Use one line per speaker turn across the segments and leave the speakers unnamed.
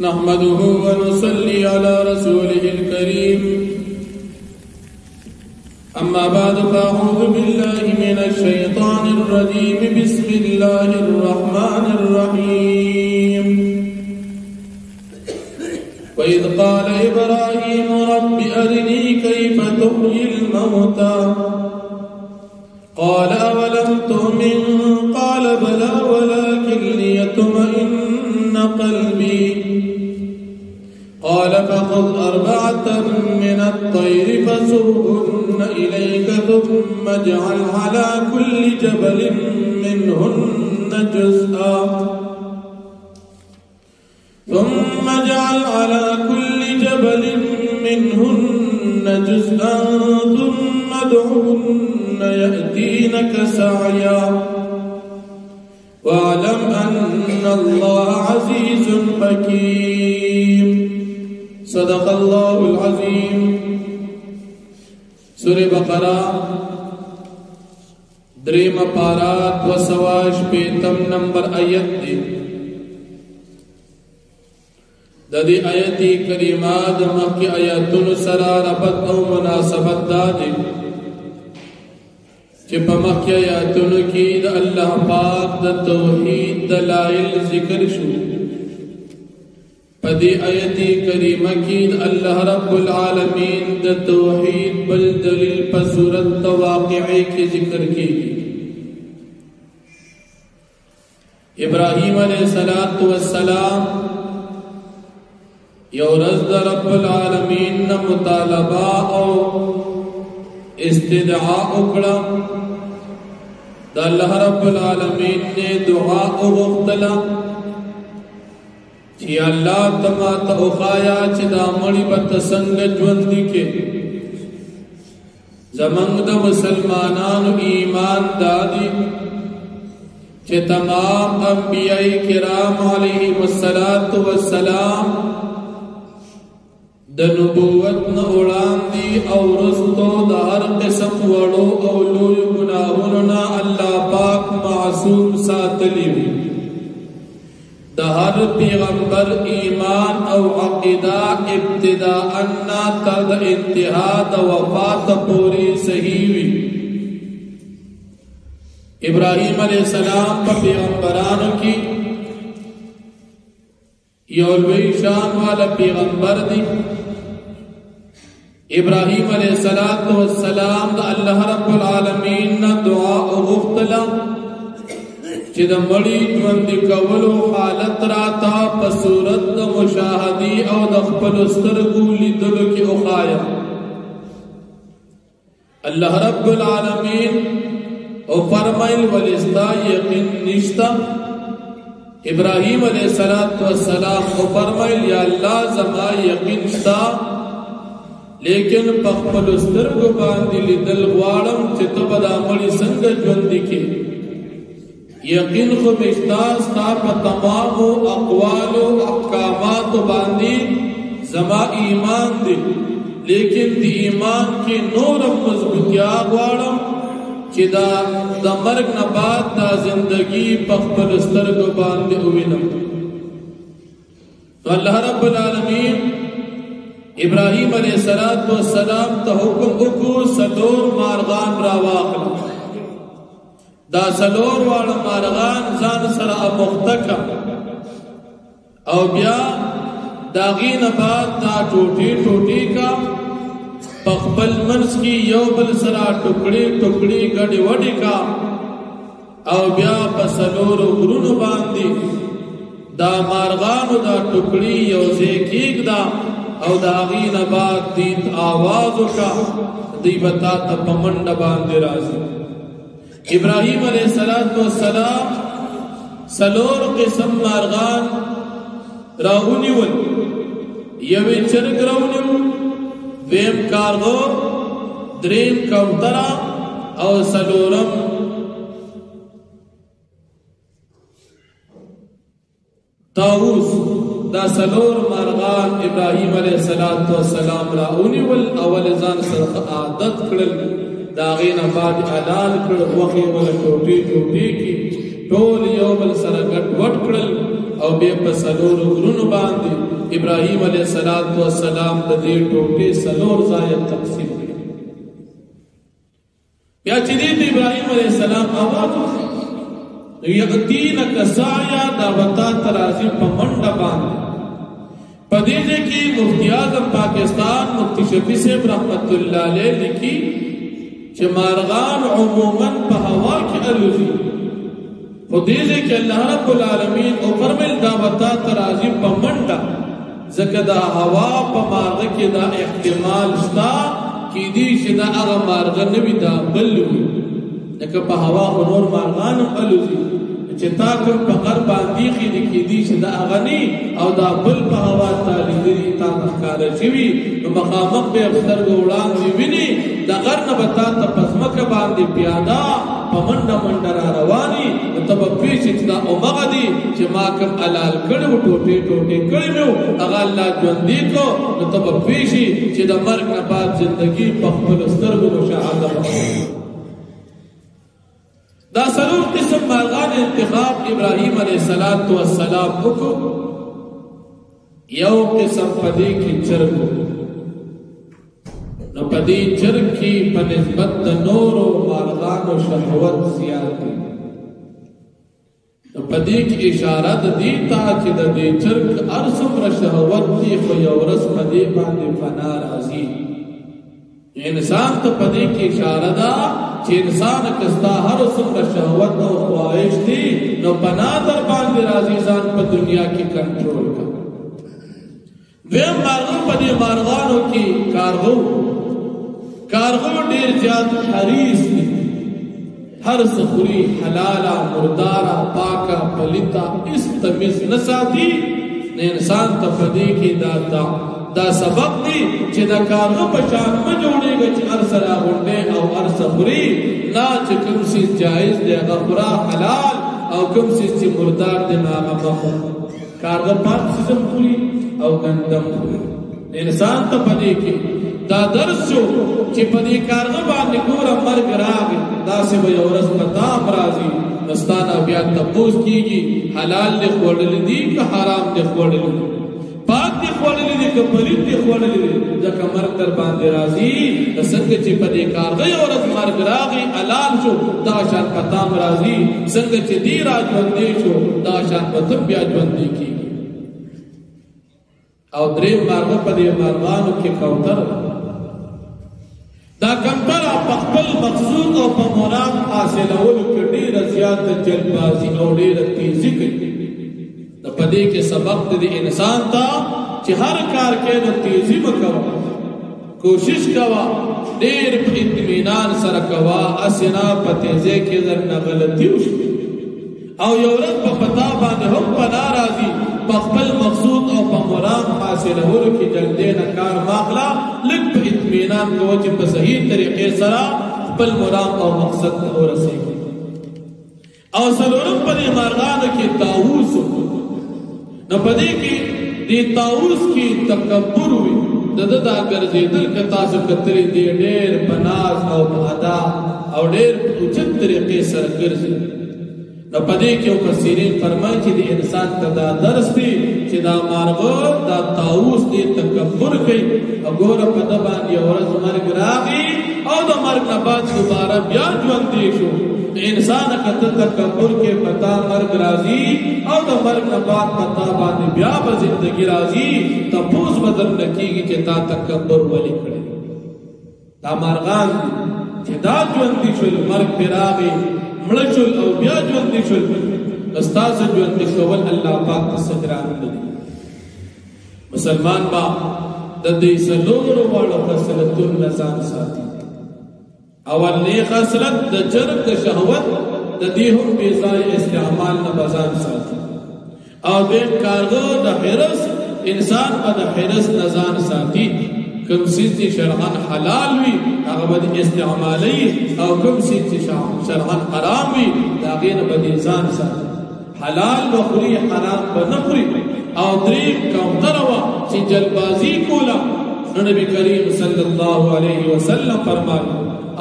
नहमदुहु व नुसल्ली अला रसूलिहिल करीम अम्मा बाद फ़अऊज़ु बिल्लाहि मिनश शैतानिर रजीम बिस्मिल्लाहिर रहमानिर रहीम व इज़ क़ाल इब्राहीम रब्बि अरिनी कैफ़ तुह्यिल मौता क़ाल अवलम तु'मिन क़ाल बला वलाकिन लियत्मइन्ना क़ल्बी قال فخذ أربعة من الطير فصرهن إليك ثم اجعل على كل جبل منهن جزءا ثم ادعهن يأتينك سعيا واعلم أن الله عزيز حكيم صدق الله العظيم سورة بقرہ دریم پارات و سواش پیتم نمبر آیت دی دادی آیتی کریمات مکی آیتون سرا ربط او مناسبت دادی چپا مکی آیتون کی دا اللہ پاک دا توحید دلائل ذکر شو پدی آیتی کریمہ کی اللہ رب العالمین دا توحید بل دلیل پا صورت واقعی کی ذکر کی ابراہیم علیہ السلام یورز دا رب العالمین نا مطالبہ او استدعاء اکڑا دا اللہ رب العالمین نے دعا او غفتلا چی اللہ تما تا اخایا چی دا مڑی بت سنگ جوندی کے زمانگ دا مسلمانان ایمان دادی چی تمام انبیاء کرام علیہم السلام دا نبوت نا اڑان دی او رستو دا ہر قسم وڑو او لوی گناہوننا اللہ پاک معصوم ساتلی ہوئی دا ہر پیغمبر ایمان او عقیدہ ابتداءنا ترد انتہا دا وفات پوری صحیح ہوئی ابراہیم علیہ السلام پا پیغمبرانو کی یولوی شان والا پیغمبر دی ابراہیم علیہ السلام دا اللہ رب العالمین نا دعا غفتلا چی دا مڑی جوندی کولو حالت راتا پا صورت دا مشاہدی او دا خپل استرگو لیدلو کی اخایا اللہ رب العالمین او فرمائل ولستا یقین نشتا ابراہیم علیہ السلام او فرمائل یا اللہ زما یقین شتا لیکن پخپل استرگو باندی لیدل غوارم چی تبا دا مڑی سنگ جوندی کی یقین خو مشتاستا پا تمام اقوال و احکامات باندی زما ایمان دی لیکن دی ایمان کی نورم مضبوطیا غوارم چی دا مرگ نباد دا زندگی پخپل استرگو باندی اوینم تو اللہ رب العالمین ابراہیم علیہ السلام تا حکم اکو سلور مارغان را واقلا دا سلور والا مارغان زان سر مختکا او بیا داغین بعد دا ٹوٹی کا پخبل منس کی یو بل سرا ٹکڑی گڑی وڑی کا او بیا پسلور غرون باندی دا مارغان دا ٹکڑی یو زیکیگ دا او داغین بعد دیت آوازو کا دی بتا تا پمنڈ باندی رازی ابراہیم علیہ السلام سلور قسم مارغان راہونی ول یوی چرگ راہونی ول ویم کارغو درین کوترا او سلورم تاووس دا سلور مارغان ابراہیم علیہ السلام راہونی ول اول ازان سرخ عادت کرل داغین بعد اعلان کرل وخی ول ٹوٹی کی ٹول یوبل سر گٹ وٹ کرل او بیا په څلورو غرونو باندې ابراهیم علیه السلام د دې ټوټې څلور ځای تقسیم کړ. بیا چې دې ابراهیم علیه السلام آواز وکړ یاتینک سعیا دا وتا ترازی په منډه باندې پدې کې مفتی اعظم پاکستان مفتی شفیع صاحب رحمت الله علیه لیکي چې مارغان عموما په هوا کې الوزي خو دې کې الله رب العالمین او فرمایل دا وتا ترازی په منډه ځکه دا هوا په مارغه کې دا احتمال شته کې دې چې دا هغه مارغه نه وي دا بل وي لکه په هوا خو نور مارغان هم الوزي چې تا کوم په غر باندې کې دي چې دا اغني او دا بل په هوا تعالی دې تا ښکارا شي نو مخامخ به افسر وړاندې ویني دا غر نه بتا ته پسمکه باندې پیاده په منډه منډه را رواني ته په پیښ چې دا اومغه دي چې ما کوم حلال کړو ټوټه ټوټه کړو هغه الله ژوندې کو نو ته په پیښ چې د مرګ نه بعد ژوندۍ په خپل سترګو مشاهده دا سلور قسم مارغان انتخاب ابراهیم علیہ السلام وکړو. یو قسم پدې کې چرګ نو پدې چرګ کې په نسبت د نورو مارغانو شهوت زیات دی نو پدې کې اشاره د دې ته چې د دې چرګ ارسمره شهوت دی خو یو ورځ پدې باندې فنا راځي. انسان ته پدې کې اشاره ده چې انسان کستا هر څومره شهوت او خواهش دي نو پنا در باندې راځي ځان په دنیا کې کنټرول کړه. ویم مارغو په دې مارغانو کې کارغو ډېر زیات حریص دي هر څه خوري حلاله مرداره پاکه پلیته هیڅ تمیز نه ساتي نه انسان ته په دې کې دا سبب دی چې دا کارغه په شان نه جوړېږي چې هر سره غونډې او هر څه خوري نه چې کوم څه جایز دی هغه خورا حلال او کوم څه چې مردار دی نه هغه مخ کارغه پاک څه خوري او ګندم خوري. انسان ته پدې کې دا درس شو چې پدې کارغه باندې ګوره مرګ راغی داسې به یو ورځ پتا راځي مستانه بیا تپوس کیږي حلال دې خوړل دي که حرام دې خوړل دي پاک دې خوړل دي که پلید دې خوړل دي ځکه مرګ در باندې راځي څنګه چې پدې کارغه یو ورځ مرګ راغی حلال شو دا شان پتا راځي څنګه چې دې راځوندې شو دا شان پته بیا ژوندې کیږي. او درې مارغه پدې مارغانو کې کوتر دا کوتره په خپل مقصود او په مراد حاصلولو کې ډېره زیاته جلبازي او ډېره تیزي کوي. د پدې کې سبق دې انسان ته چې هر کار کې نو تیزي وکړه کوشش کوا ډېر په اطمینان سره کوا اسنا په تیزه کې زنه غلطي وشي او یو ورځ په پتا باندې هم پنا راځي په خپل مقصود او په مراد حاصلولو کې جلدی نه کار واخلا لږ په اطمینان کوه چې په صحیح طریقې سره خپل مراد او مقصد ته ورسېږي. او څلورم په دې مارغانو کې طاووس نو په دې کې دې طاووس کې تکبر وي دا ګرځېدل که تاسو کتري دې ډېر په ناز او په ادا او ډېر په اوچت طریقې سره ګرځي. نو پدې کې مفسرین فرمایي چې د انسان ته دا درس دی چې دا مارغه دا طاووس دې تکبر کوي او ګوره په دې باندې ورځ مرګ راغی او د مرګ نه بعد دوباره بیا ژوند دی شو. انسان کته تکبر کې پتا مرګ راځي او د مرګ نه بعد پتا باندې بیا به ژوندۍ راځي تپوس بدل نکېږي چې تا تکبر ولې کړی. دا مارغان چې دا ژوند دی شو مرګ پر راغی مړچل او بیا ژوند دي شول استاد ژوند دي شول الله پاک تصدران دي. مسلمان با د دې سلوغو واړه خصلتون نظام ساتي. اول نه خصلت د چرګ د شهوت د دې هم بے ځای استعمال نه بازار ساتي او د کارغو د حرس انسان په د حرس نظام ساتي. کوم چې شرعاً حلال وي هغه به استعمالي او کوم چې شرعاً حرام وي دا غیر به ځان ساتي. حلال بخوري حرام به نه خوري. او درې کوتره وا چې جلبازي کولا نبی کریم صلی الله علیه وسلم فرمایي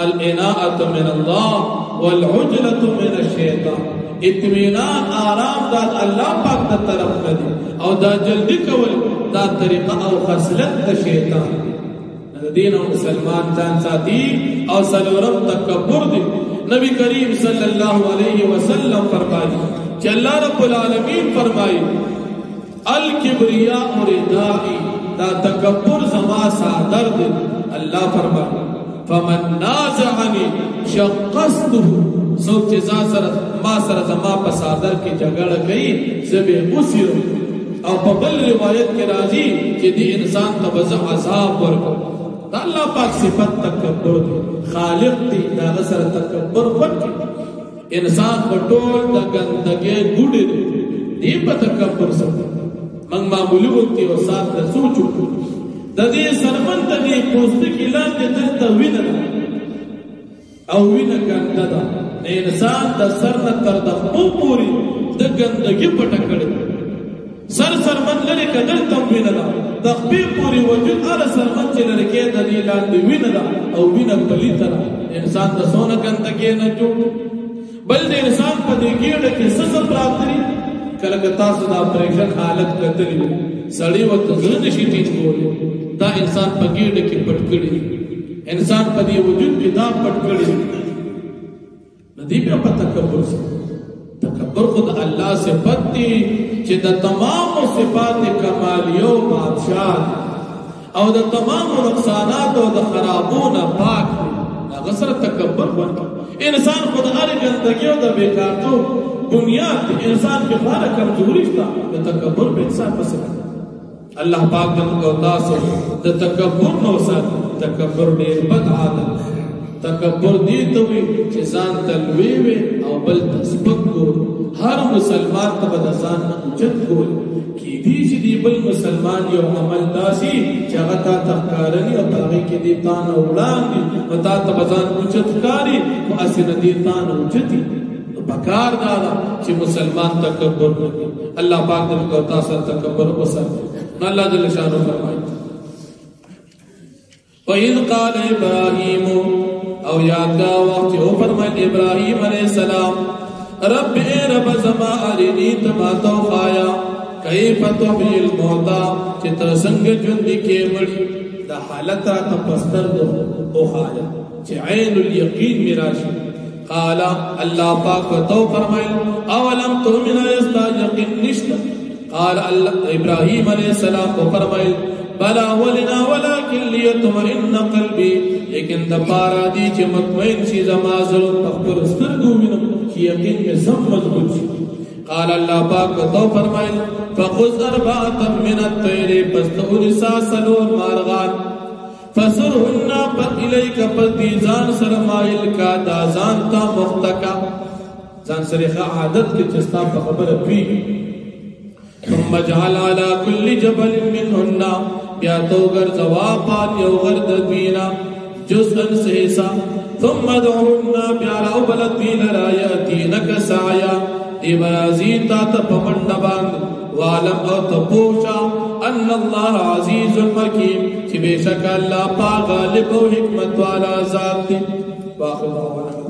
الاناءة من الله والعجلة من الشیطان. اطمینان آرام دا الله پاک دا طرف ندی او دا جلدی کول دا طریقه او خصلت دا شیطان دین او مسلمان ځان ساتي او سلورم تکبر دی نبی کریم صلی اللہ علیہ وسلم فرمائی کہ اللہ رب العالمین فرمائی الکبریاء ردائی دا تکبر زما صادر دی اللہ فرمائی فمن نازعنی شقصته سوک چیزا ما سر زما پا صادر کی جگڑ گئی زبی اسیرو او پا بل روایت کے راضی کہ دی انسان تبزع عذاب ورکو دا اللہ پاک صفت تکبر دی خالق دی دا غسر تکبر ورکی انسان بطول دا گندگی گوڑی دی پا تکبر سکتا منگ معمولی ہوتی و ساتھ دا سوچو دا دی سرمن دا دی پوستک الان دی دل دا وین دا او وین گند دا انسان دا سرن تر دا خو پوری دا گندگی پتا کڑی سرمن للی کدل تم وین دا دا خبی پوری وجود آر سرمن چی لرکی دا دی الان دی وین دا او وین پلی ترا انسان دا سونا گندگی نا جو بل دا انسان پا دی گیڑا کی سسر پراتری کلکتا سدا پریشن حالت کتلی سڑی وقت زرنشی ٹیچ بولی دا انسان پا گیڑ کی پٹکڑی انسان پا دی وجود کی دا پٹکڑی ندی پہ پا تکبر سے تکبر خود اللہ سے پتی چی دا تمام صفات کمالیو بادشاہ او دا تمام نقصانات او دا خرابون پاک دا غصر تکبر ورکی انسان خود آر گندگی او دا بیکارتو بنیاد انسان کے خارا کمزوری شتا دا تکبر بے انسان پسکتا اللہ پاک دن کو تاسو دا تکبر نوسان تکبر دیر بد عادت تکبر دیتوی چیزان تلویوی او بل تسبق گول ہر مسلمان تبا دزان نا اجت گول کی دیشی دی بل مسلمان یو عمل داسی چاگتا تخکارنی او تاغی کی دیتان اولان دی و تا تبزان اجت کاری و اسن دیتان اجتی بکار دادا چی مسلمان تکبر نکی اللہ پاک دل کو تاثر تکبر بسر اللہ جل شانو فرمائی وَإِذْ قَالَ إِبْرَاهِيمُ او یاد کا وقت او فرمائی ابراہیم علیہ السلام رب اے رب زما ارینی تما تو خایا کیف تحیی الموتا چی ترسنگ جندی کے مڑی دا حالت را تپستر دو او خایا چی عین الیقین مراشی قال اللہ پاک تو فرمائے اولم تؤمن استا یقین نشتا قال ابراہیم علیہ السلام کو فرمائے بلا ولنا ولكن ليطمئن قلبي لیکن دا پارا دی چی مطمئن شی زما ضرور تخبر استرگو منم کی یقین میں سم مضبوط شی قال اللہ پاک تو فرمائے فخذ اربعتا من الطیر پس تورسا سلور مارغان فسرهن پر الیک پر دیزان سرمائل کا دازان تا مختکا زان سریخا عادت کے چستا پا خبر پی ثم جعل على كل جبل منهن بیا تو غرز واپال یو غرد دوینا جزءا سحسا ثم دعونا بیا راو بلدین را یأتینک سعیا دیبرازیتا تپمند باند وعلم او تپوشا ان اللہ عزیز حکیم چی بے شک اللہ پا غالب و حکمت والا ذات دی باخر دعوانا